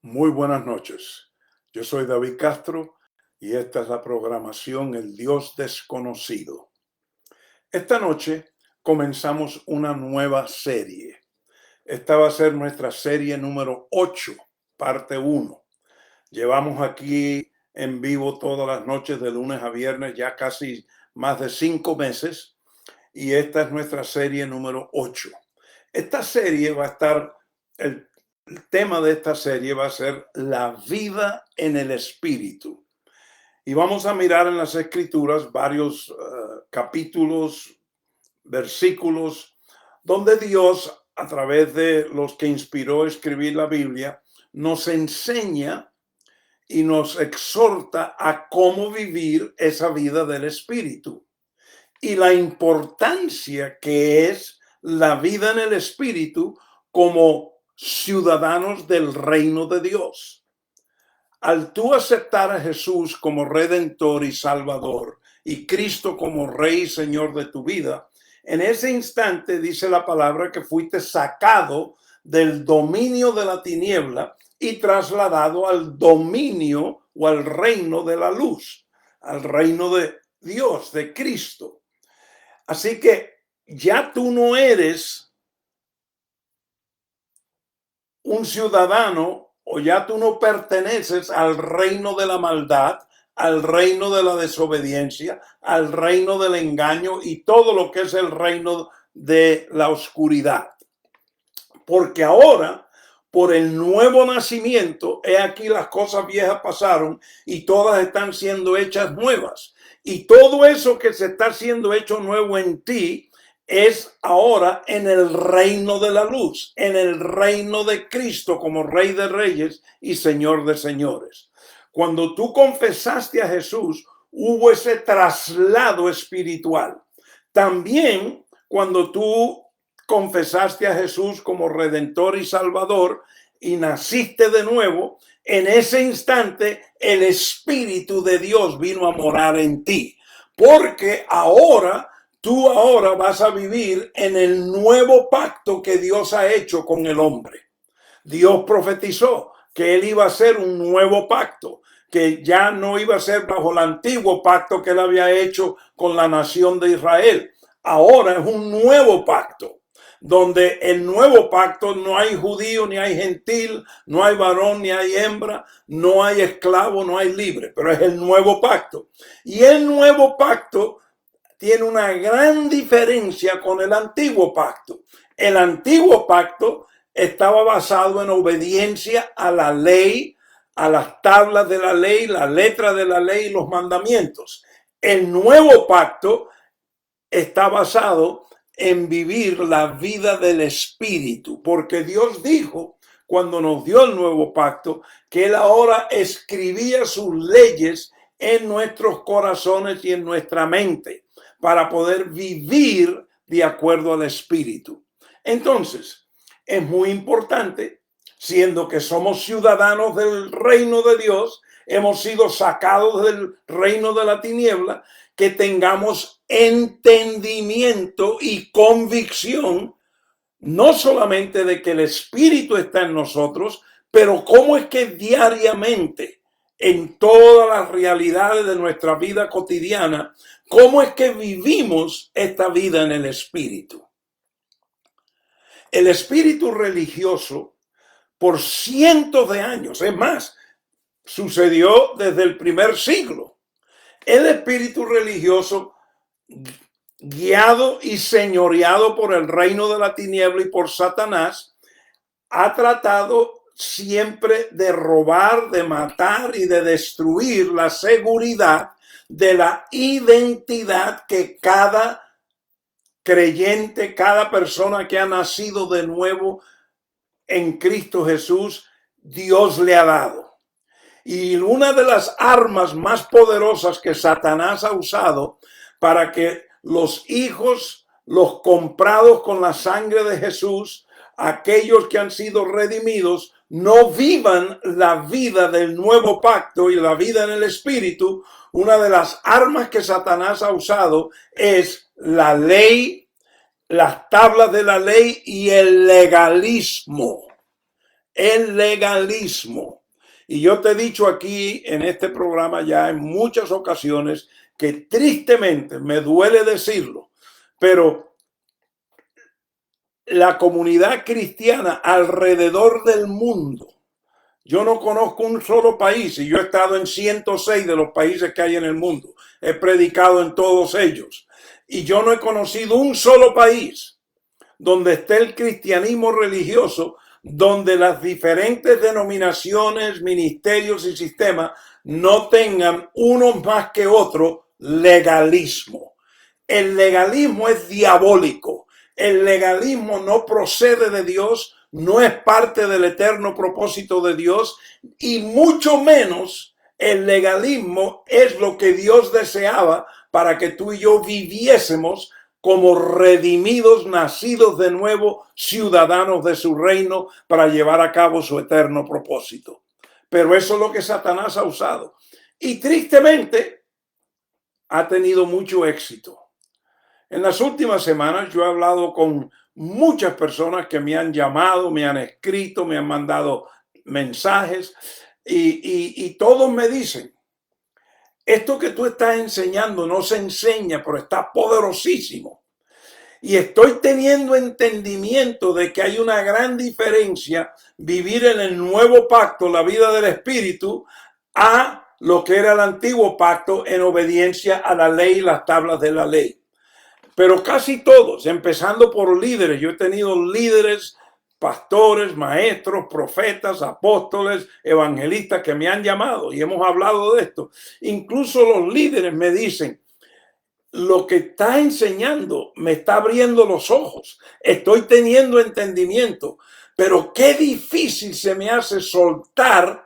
Muy buenas noches. Yo soy David Castro y esta es la programación El Dios Desconocido. Esta noche comenzamos una nueva serie. Esta va a ser nuestra serie número 8, parte 1. Llevamos aquí en vivo todas las noches de lunes a viernes, ya casi más de 5 meses, y esta es nuestra serie número 8. Esta serie va a estar, el tema de esta serie va a ser la vida en el espíritu. Y vamos a mirar en las escrituras varios capítulos, versículos, donde Dios, a través de los que inspiró a escribir la Biblia, nos enseña y nos exhorta a cómo vivir esa vida del espíritu y la importancia que es la vida en el espíritu como ciudadanos del reino de Dios. Al tú aceptar a Jesús como Redentor y Salvador y Cristo como Rey y Señor de tu vida, en ese instante dice la palabra que fuiste sacado del dominio de la tiniebla y trasladado al dominio o al reino de la luz, al reino de Dios, de Cristo. Así que ya tú no eres un ciudadano o ya tú no perteneces al reino de la maldad, al reino de la desobediencia, al reino del engaño y todo lo que es el reino de la oscuridad. Porque ahora, por el nuevo nacimiento, he aquí las cosas viejas pasaron y todas están siendo hechas nuevas. Y todo eso que se está siendo hecho nuevo en ti es ahora en el reino de la luz, en el reino de Cristo como Rey de Reyes y Señor de Señores. Cuando tú confesaste a Jesús, hubo ese traslado espiritual. También cuando tú confesaste a Jesús como Redentor y Salvador y naciste de nuevo, en ese instante el Espíritu de Dios vino a morar en ti. Porque tú ahora vas a vivir en el nuevo pacto que Dios ha hecho con el hombre. Dios profetizó que él iba a hacer un nuevo pacto, que ya no iba a ser bajo el antiguo pacto que él había hecho con la nación de Israel. Ahora es un nuevo pacto, donde el nuevo pacto no hay judío ni hay gentil, no hay varón ni hay hembra, no hay esclavo, no hay libre, pero es el nuevo pacto. Y el nuevo pacto tiene una gran diferencia con el antiguo pacto. El antiguo pacto estaba basado en obediencia a la ley, a las tablas de la ley, la letra de la ley y los mandamientos. El nuevo pacto está basado en vivir la vida del Espíritu, porque Dios dijo cuando nos dio el nuevo pacto que Él ahora escribía sus leyes en nuestros corazones y en nuestra mente para poder vivir de acuerdo al Espíritu. Entonces, es muy importante, siendo que somos ciudadanos del reino de Dios, hemos sido sacados del reino de la tiniebla, que tengamos entendimiento y convicción, no solamente de que el Espíritu está en nosotros, pero cómo es que diariamente, en todas las realidades de nuestra vida cotidiana, cómo es que vivimos esta vida en el Espíritu. El espíritu religioso, por cientos de años, es más, sucedió desde el primer siglo. El espíritu religioso, guiado y señoreado por el reino de la tiniebla y por Satanás, ha tratado siempre de robar, de matar y de destruir la seguridad de la identidad que cada creyente, cada persona que ha nacido de nuevo en Cristo Jesús, Dios le ha dado. Y una de las armas más poderosas que Satanás ha usado para que los hijos, los comprados con la sangre de Jesús, aquellos que han sido redimidos, no vivan la vida del nuevo pacto y la vida en el Espíritu, una de las armas que Satanás ha usado es la ley, las tablas de la ley y el legalismo. el legalismo. Y yo te he dicho aquí en este programa ya en muchas ocasiones que tristemente, me duele decirlo, pero la comunidad cristiana alrededor del mundo, yo no conozco un solo país y yo he estado en 106 de los países que hay en el mundo. He predicado en todos ellos. Y yo no he conocido un solo país donde esté el cristianismo religioso, donde las diferentes denominaciones, ministerios y sistemas no tengan uno más que otro legalismo. El legalismo es diabólico. El legalismo no procede de Dios, no es parte del eterno propósito de Dios y mucho menos el legalismo es lo que Dios deseaba para que tú y yo viviésemos como redimidos, nacidos de nuevo, ciudadanos de su reino para llevar a cabo su eterno propósito. Pero eso es lo que Satanás ha usado. Y tristemente ha tenido mucho éxito. En las últimas semanas yo he hablado con muchas personas que me han llamado, me han escrito, me han mandado mensajes y todos me dicen, esto que tú estás enseñando no se enseña, pero está poderosísimo. Y estoy teniendo entendimiento de que hay una gran diferencia vivir en el nuevo pacto, la vida del Espíritu, a lo que era el antiguo pacto en obediencia a la ley y las tablas de la ley. Pero casi todos, empezando por líderes, yo he tenido líderes, pastores, maestros, profetas, apóstoles, evangelistas que me han llamado y hemos hablado de esto. Incluso los líderes me dicen, lo que está enseñando me está abriendo los ojos, estoy teniendo entendimiento, pero qué difícil se me hace soltar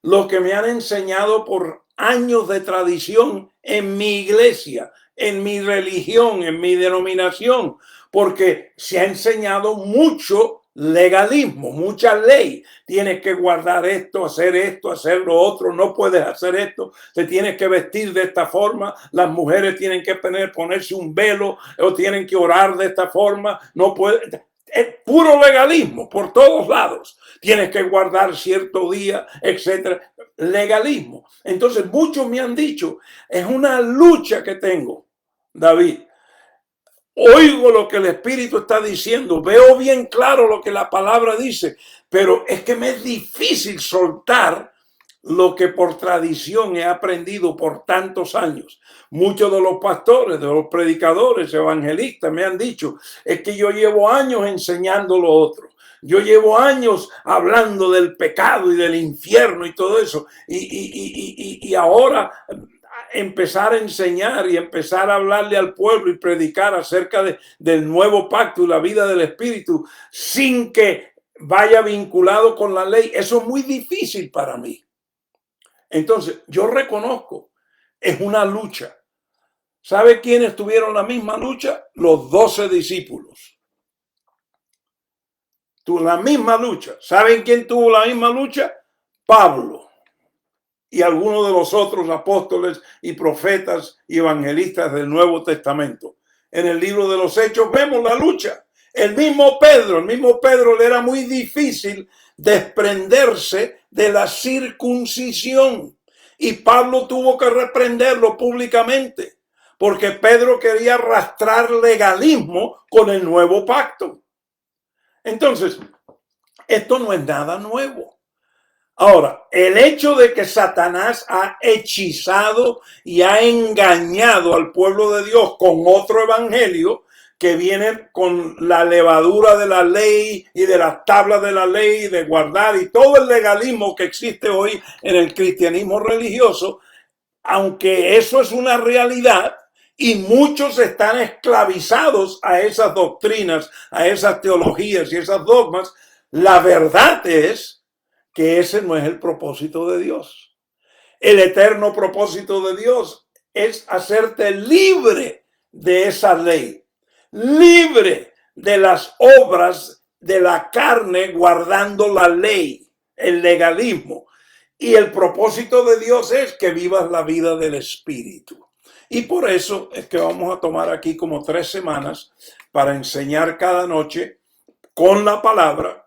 lo que me han enseñado por años de tradición en mi iglesia, en mi religión, en mi denominación, porque se ha enseñado mucho legalismo, mucha ley. Tienes que guardar esto, hacer lo otro, no puedes hacer esto, te tienes que vestir de esta forma, las mujeres tienen que ponerse un velo o tienen que orar de esta forma, no puedes. Es puro legalismo por todos lados. Tienes que guardar cierto día, etcétera. Legalismo. Entonces, muchos me han dicho, es una lucha que tengo, David. Oigo lo que el Espíritu está diciendo, veo bien claro lo que la palabra dice, pero es que me es difícil soltar lo que por tradición he aprendido por tantos años. Muchos de los pastores, de los predicadores, evangelistas me han dicho, es que yo llevo años enseñando lo otro. Yo llevo años hablando del pecado y del infierno y todo eso. Y ahora empezar a enseñar y empezar a hablarle al pueblo y predicar acerca del nuevo pacto y la vida del Espíritu sin que vaya vinculado con la ley, eso es muy difícil para mí. Entonces, yo reconozco, es una lucha. ¿Sabe quiénes tuvieron la misma lucha? Los 12 discípulos. Tuvo la misma lucha. ¿Saben quién tuvo la misma lucha? Pablo y algunos de los otros apóstoles y profetas y evangelistas del Nuevo Testamento. En el libro de los Hechos vemos la lucha. El mismo Pedro le era muy difícil desprenderse de la circuncisión y Pablo tuvo que reprenderlo públicamente porque Pedro quería arrastrar legalismo con el nuevo pacto. Entonces, esto no es nada nuevo. Ahora, el hecho de que Satanás ha hechizado y ha engañado al pueblo de Dios con otro evangelio que viene con la levadura de la ley y de las tablas de la ley, de guardar y todo el legalismo que existe hoy en el cristianismo religioso, aunque eso es una realidad y muchos están esclavizados a esas doctrinas, a esas teologías y esas dogmas, la verdad es que ese no es el propósito de Dios. El eterno propósito de Dios es hacerte libre de esa ley, libre de las obras de la carne guardando la ley, el legalismo. Y el propósito de Dios es que vivas la vida del Espíritu. Y por eso es que vamos a tomar aquí como 3 semanas para enseñar cada noche con la palabra,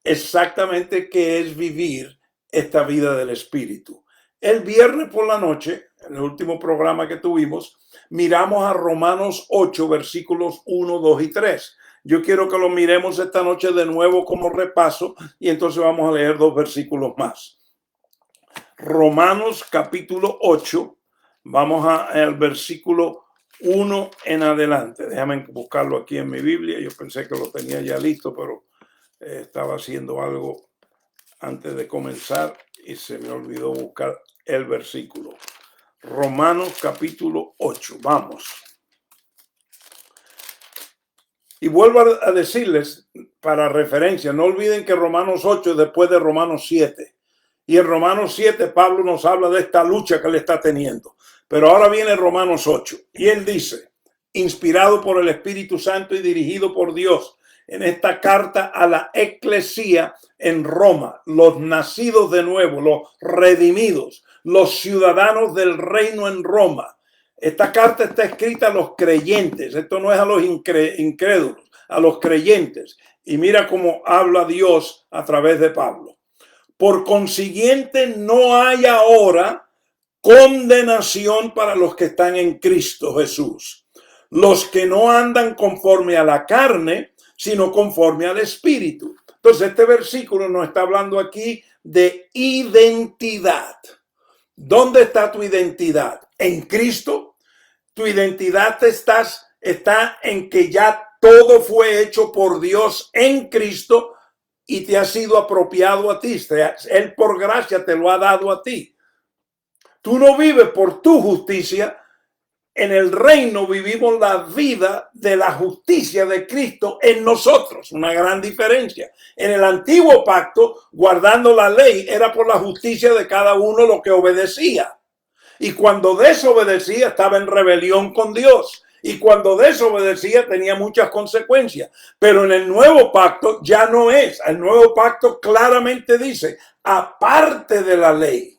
exactamente qué es vivir esta vida del Espíritu. El viernes por la noche, en el último programa que tuvimos, miramos a Romanos 8, versículos 1, 2 y 3. Yo quiero que lo miremos esta noche de nuevo como repaso y entonces vamos a leer 2 versículos más. Romanos capítulo 8, vamos al versículo 1 en adelante. Déjame buscarlo aquí en mi Biblia. Yo pensé que lo tenía ya listo, pero estaba haciendo algo antes de comenzar y se me olvidó buscar el versículo. Romanos capítulo 8, vamos. Y vuelvo a decirles para referencia, no olviden que Romanos 8 es después de Romanos 7. Y en Romanos 7 Pablo nos habla de esta lucha que él está teniendo. Pero ahora viene Romanos 8 y él dice, inspirado por el Espíritu Santo y dirigido por Dios, en esta carta a la eclesía en Roma, los nacidos de nuevo, los redimidos, los ciudadanos del reino en Roma. Esta carta está escrita a los creyentes, esto no es a los incrédulos, a los creyentes. Y mira cómo habla Dios a través de Pablo. Por consiguiente, no hay ahora condenación para los que están en Cristo Jesús. Los que no andan conforme a la carne, sino conforme al Espíritu. Entonces, este versículo nos está hablando aquí de identidad. ¿Dónde está tu identidad? En Cristo. Tu identidad está en que ya todo fue hecho por Dios en Cristo y te ha sido apropiado a ti. Él por gracia te lo ha dado a ti. Tú no vives por tu justicia. En el reino vivimos la vida de la justicia de Cristo en nosotros. Una gran diferencia. En el antiguo pacto, guardando la ley, era por la justicia de cada uno lo que obedecía. Y cuando desobedecía, estaba en rebelión con Dios. Y cuando desobedecía, tenía muchas consecuencias. Pero en el nuevo pacto ya no es. El nuevo pacto claramente dice, aparte de la ley,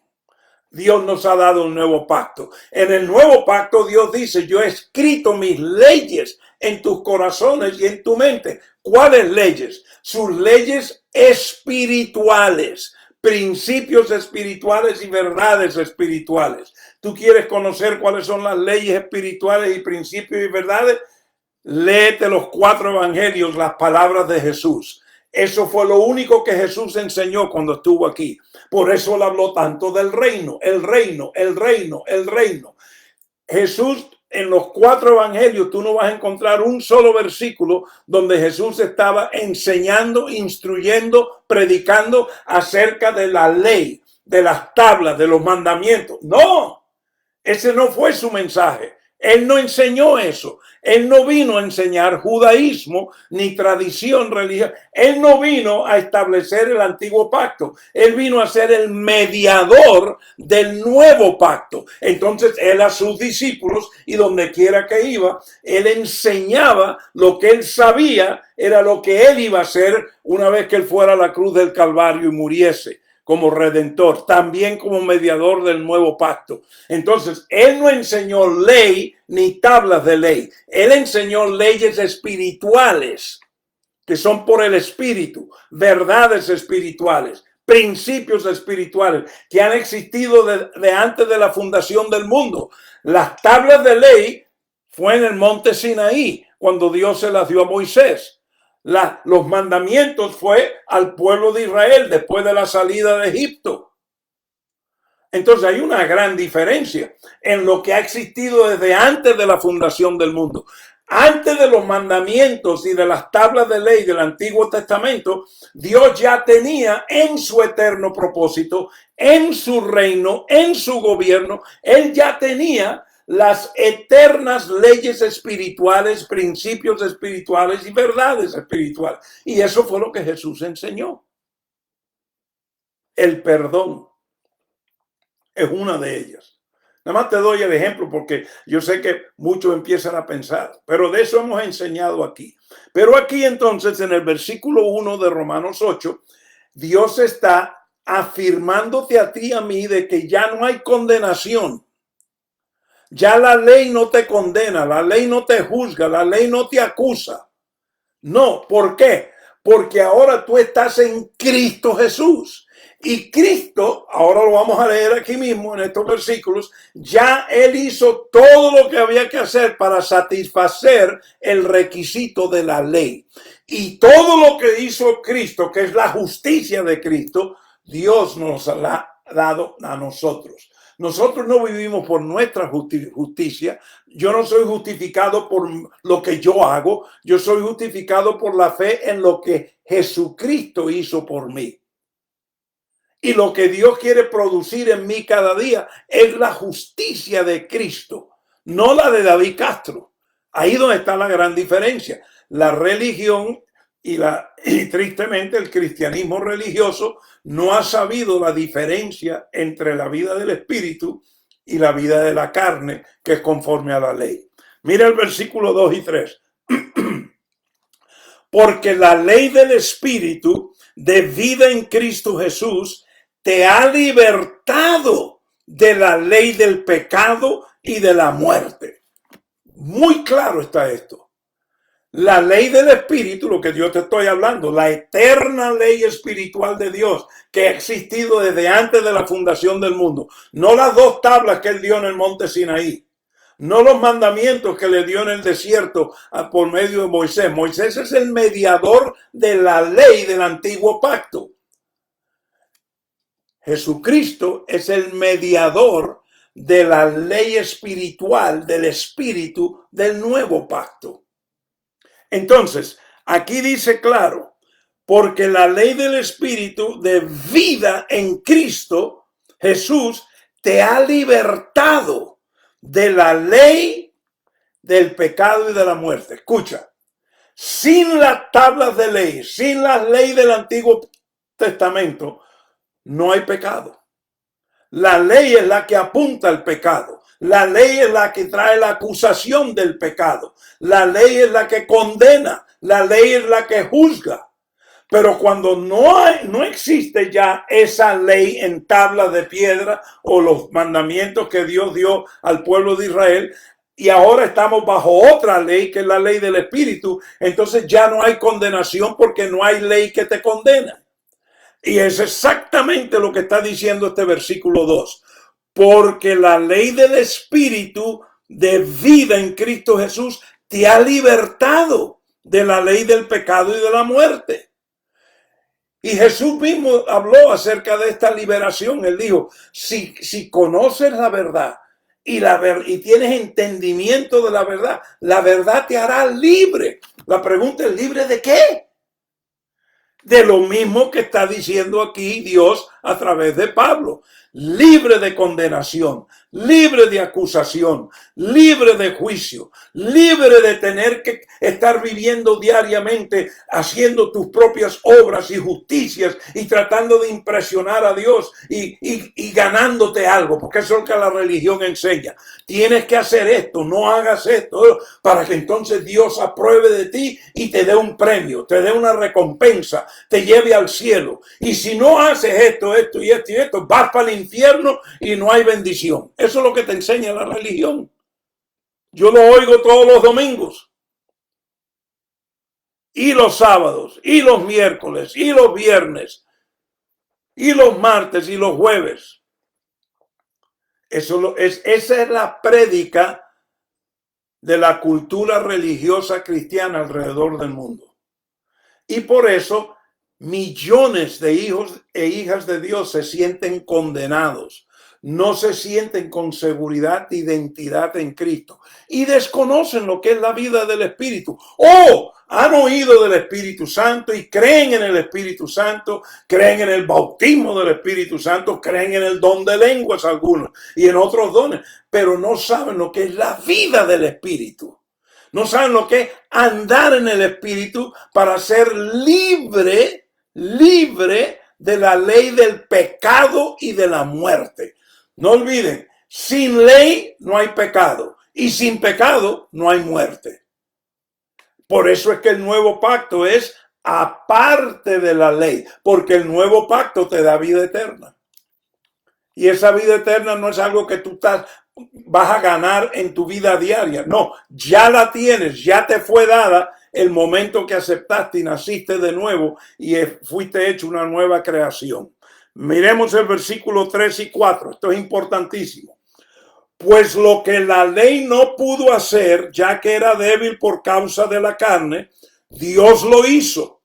Dios nos ha dado un nuevo pacto. En el nuevo pacto Dios dice, yo he escrito mis leyes en tus corazones y en tu mente. ¿Cuáles leyes? Sus leyes espirituales, principios espirituales y verdades espirituales. ¿Tú quieres conocer cuáles son las leyes espirituales y principios y verdades? Léete los 4 evangelios, las palabras de Jesús. Eso fue lo único que Jesús enseñó cuando estuvo aquí. Por eso él habló tanto del reino, el reino, el reino, el reino. Jesús, en los 4 evangelios, tú no vas a encontrar un solo versículo donde Jesús estaba enseñando, instruyendo, predicando acerca de la ley, de las tablas, de los mandamientos. No, ese no fue su mensaje. Él no enseñó eso. Él no vino a enseñar judaísmo ni tradición religiosa. Él no vino a establecer el antiguo pacto. Él vino a ser el mediador del nuevo pacto. Entonces él a sus discípulos y donde quiera que iba, él enseñaba lo que él sabía era lo que él iba a hacer una vez que él fuera a la cruz del Calvario y muriese como redentor, también como mediador del nuevo pacto. Entonces, él no enseñó ley ni tablas de ley. Él enseñó leyes espirituales, que son por el Espíritu, verdades espirituales, principios espirituales, que han existido de antes de la fundación del mundo. Las tablas de ley fue en el monte Sinaí, cuando Dios se las dio a Moisés. Los mandamientos fue al pueblo de Israel después de la salida de Egipto. Entonces hay una gran diferencia en lo que ha existido desde antes de la fundación del mundo. Antes de los mandamientos y de las tablas de ley del Antiguo Testamento, Dios ya tenía en su eterno propósito, en su reino, en su gobierno, Él ya tenía las eternas leyes espirituales, principios espirituales y verdades espirituales. Y eso fue lo que Jesús enseñó. El perdón es una de ellas. Nada más te doy el ejemplo porque yo sé que muchos empiezan a pensar, pero de eso hemos enseñado aquí. Pero aquí entonces en el versículo 1 de Romanos 8, Dios está afirmándote a ti y a mí de que ya no hay condenación. Ya la ley no te condena, la ley no te juzga, la ley no te acusa. No, ¿por qué? porque ahora tú estás en Cristo Jesús. Y Cristo, ahora lo vamos a leer aquí mismo en estos versículos, ya Él hizo todo lo que había que hacer para satisfacer el requisito de la ley. Y todo lo que hizo Cristo, que es la justicia de Cristo, Dios nos la ha dado a nosotros. Nosotros no vivimos por nuestra justicia. Yo no soy justificado por lo que yo hago. Yo soy justificado por la fe en lo que Jesucristo hizo por mí. Y lo que Dios quiere producir en mí cada día es la justicia de Cristo, no la de David Castro. Ahí donde está la gran diferencia. La religión y tristemente el cristianismo religioso no ha sabido la diferencia entre la vida del espíritu y la vida de la carne, que es conforme a la ley. Mira el versículo 2 y 3. Porque la ley del espíritu de vida en Cristo Jesús te ha libertado de la ley del pecado y de la muerte. Muy claro está esto. La ley del espíritu, lo que yo te estoy hablando, la eterna ley espiritual de Dios que ha existido desde antes de la fundación del mundo. No las 2 tablas que Él dio en el monte Sinaí. No los mandamientos que le dio en el desierto por medio de Moisés. Moisés es el mediador de la ley del antiguo pacto. Jesucristo es el mediador de la ley espiritual, del espíritu del nuevo pacto. Entonces, aquí dice claro, porque la ley del espíritu de vida en Cristo Jesús te ha libertado de la ley del pecado y de la muerte. Escucha, sin las tablas de ley, sin la ley del Antiguo Testamento, no hay pecado. La ley es la que apunta al pecado. La ley es la que trae la acusación del pecado. La ley es la que condena. La ley es la que juzga. Pero cuando no existe ya esa ley en tablas de piedra o los mandamientos que Dios dio al pueblo de Israel, y ahora estamos bajo otra ley que es la ley del Espíritu, entonces ya no hay condenación porque no hay ley que te condena. Y es exactamente lo que está diciendo este versículo 2. Porque la ley del Espíritu de vida en Cristo Jesús te ha libertado de la ley del pecado y de la muerte. Y Jesús mismo habló acerca de esta liberación. Él dijo, si conoces la verdad y tienes entendimiento de la verdad te hará libre. La pregunta es, ¿libre de qué? De lo mismo que está diciendo aquí Dios a través de Pablo. Libre de condenación, libre de acusación, libre de juicio, libre de tener que estar viviendo diariamente haciendo tus propias obras y justicias y tratando de impresionar a Dios y ganándote algo, porque eso es lo que la religión enseña. Tienes que hacer esto, no hagas esto, para que entonces Dios apruebe de ti y te dé un premio, te dé una recompensa, te lleve al cielo. Y si no haces esto y esto, vas para el infierno y no hay bendición. Eso es lo que te enseña la religión. Yo lo oigo todos los domingos. Y los sábados, y los miércoles, y los viernes, y los martes, y los jueves. Esa es la prédica de la cultura religiosa cristiana alrededor del mundo. Y por eso millones de hijos e hijas de Dios se sienten condenados, no se sienten con seguridad de identidad en Cristo y desconocen lo que es la vida del Espíritu. Han oído del Espíritu Santo y creen en el Espíritu Santo, creen en el bautismo del Espíritu Santo, creen en el don de lenguas algunos y en otros dones, pero no saben lo que es la vida del Espíritu. No saben lo que es andar en el Espíritu para ser libre de la ley del pecado y de la muerte. No olviden, sin ley no hay pecado y sin pecado no hay muerte. Por eso es que el nuevo pacto es aparte de la ley, porque el nuevo pacto te da vida eterna. Y esa vida eterna no es algo que tú vas a ganar en tu vida diaria. No, ya la tienes, ya te fue dada el momento que aceptaste y naciste de nuevo y fuiste hecho una nueva creación. Miremos el versículo 3 y 4. Esto es importantísimo. Pues lo que la ley no pudo hacer, ya que era débil por causa de la carne, Dios lo hizo,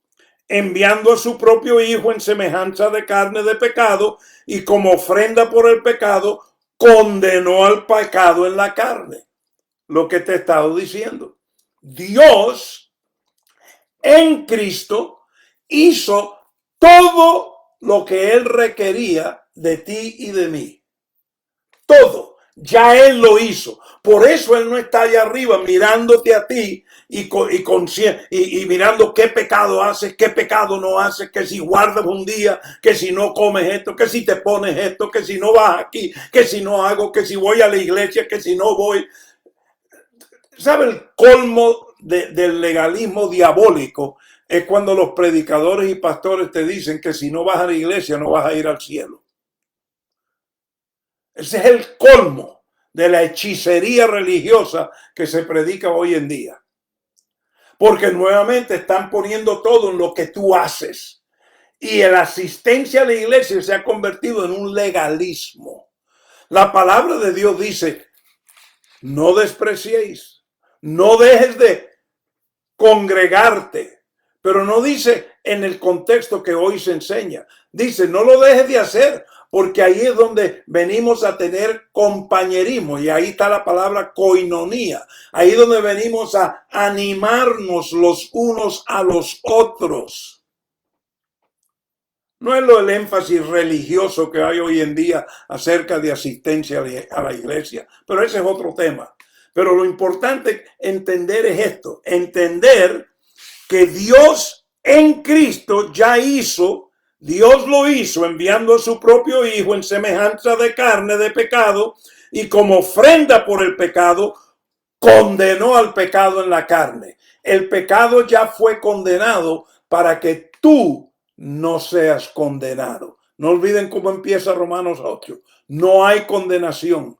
enviando a su propio Hijo en semejanza de carne de pecado, y como ofrenda por el pecado, condenó al pecado en la carne. Lo que te he estado diciendo. Dios en Cristo hizo todo lo que Él requería de ti y de mí. Todo. Ya Él lo hizo. Por eso Él no está allá arriba mirándote a ti y mirando qué pecado haces, qué pecado no haces, que si guardas un día, que si no comes esto, que si te pones esto, que si no vas aquí, que si no hago, que si voy a la iglesia, que si no voy. ¿Sabe el colmo del legalismo diabólico? Es cuando los predicadores y pastores te dicen que si no vas a la iglesia no vas a ir al cielo. Ese es el colmo de la hechicería religiosa que se predica hoy en día. Porque nuevamente están poniendo todo en lo que tú haces. Y la asistencia a la iglesia se ha convertido en un legalismo. La palabra de Dios dice, no despreciéis, no dejes de congregarte, pero no dice en el contexto que hoy se enseña. Dice, no lo dejes de hacer, porque ahí es donde venimos a tener compañerismo, y ahí está la palabra koinonía, ahí es donde venimos a animarnos los unos a los otros. No es el énfasis religioso que hay hoy en día acerca de asistencia a la iglesia, pero ese es otro tema. Pero lo importante entender es esto, entender que Dios en Cristo ya hizo, Dios lo hizo enviando a su propio Hijo en semejanza de carne de pecado, y como ofrenda por el pecado, condenó al pecado en la carne. El pecado ya fue condenado para que tú no seas condenado. No olviden cómo empieza Romanos 8. No hay condenación.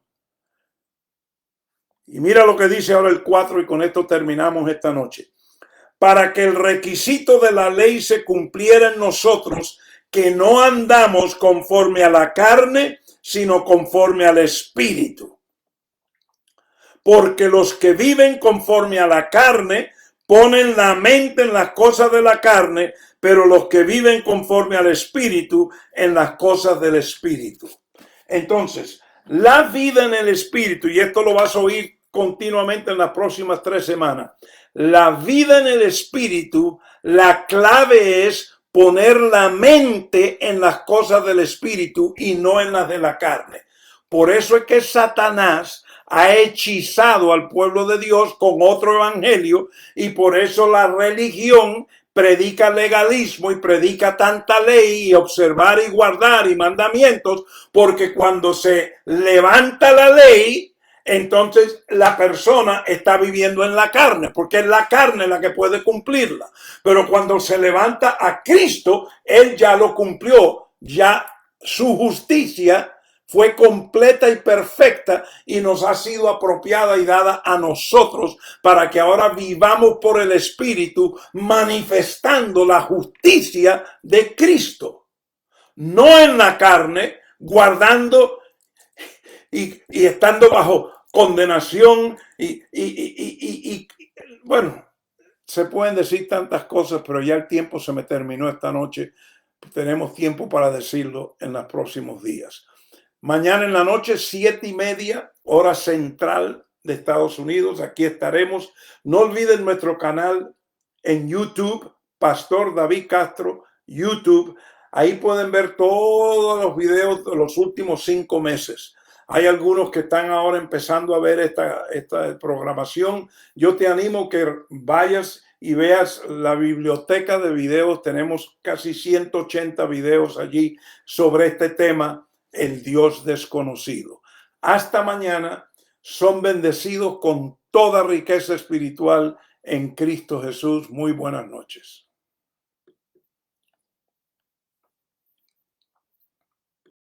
Y mira lo que dice ahora el 4, y con esto terminamos esta noche. Para que el requisito de la ley se cumpliera en nosotros, que no andamos conforme a la carne, sino conforme al Espíritu. Porque los que viven conforme a la carne ponen la mente en las cosas de la carne, pero los que viven conforme al Espíritu en las cosas del Espíritu. Entonces, la vida en el Espíritu, y esto lo vas a oír continuamente en las próximas 3 semanas, la vida en el Espíritu, la clave es poner la mente en las cosas del Espíritu y no en las de la carne. Por eso es que Satanás ha hechizado al pueblo de Dios con otro evangelio, y por eso la religión predica legalismo y predica tanta ley y observar y guardar y mandamientos, porque cuando se levanta la ley, entonces la persona está viviendo en la carne, porque es la carne la que puede cumplirla. Pero cuando se levanta a Cristo, Él ya lo cumplió, ya su justicia fue completa y perfecta y nos ha sido apropiada y dada a nosotros para que ahora vivamos por el Espíritu, manifestando la justicia de Cristo. No en la carne, guardando y estando bajo condenación y bueno, se pueden decir tantas cosas, pero ya el tiempo se me terminó esta noche. Tenemos tiempo para decirlo en los próximos días. Mañana en la noche, 7:30, hora central de Estados Unidos. Aquí estaremos. No olviden nuestro canal en YouTube, Pastor David Castro, YouTube. Ahí pueden ver todos los videos de los últimos 5 meses. Hay algunos que están ahora empezando a ver esta programación. Yo te animo que vayas y veas la biblioteca de videos. Tenemos casi 180 videos allí sobre este tema, el Dios desconocido. Hasta mañana. Son bendecidos con toda riqueza espiritual en Cristo Jesús. Muy buenas noches.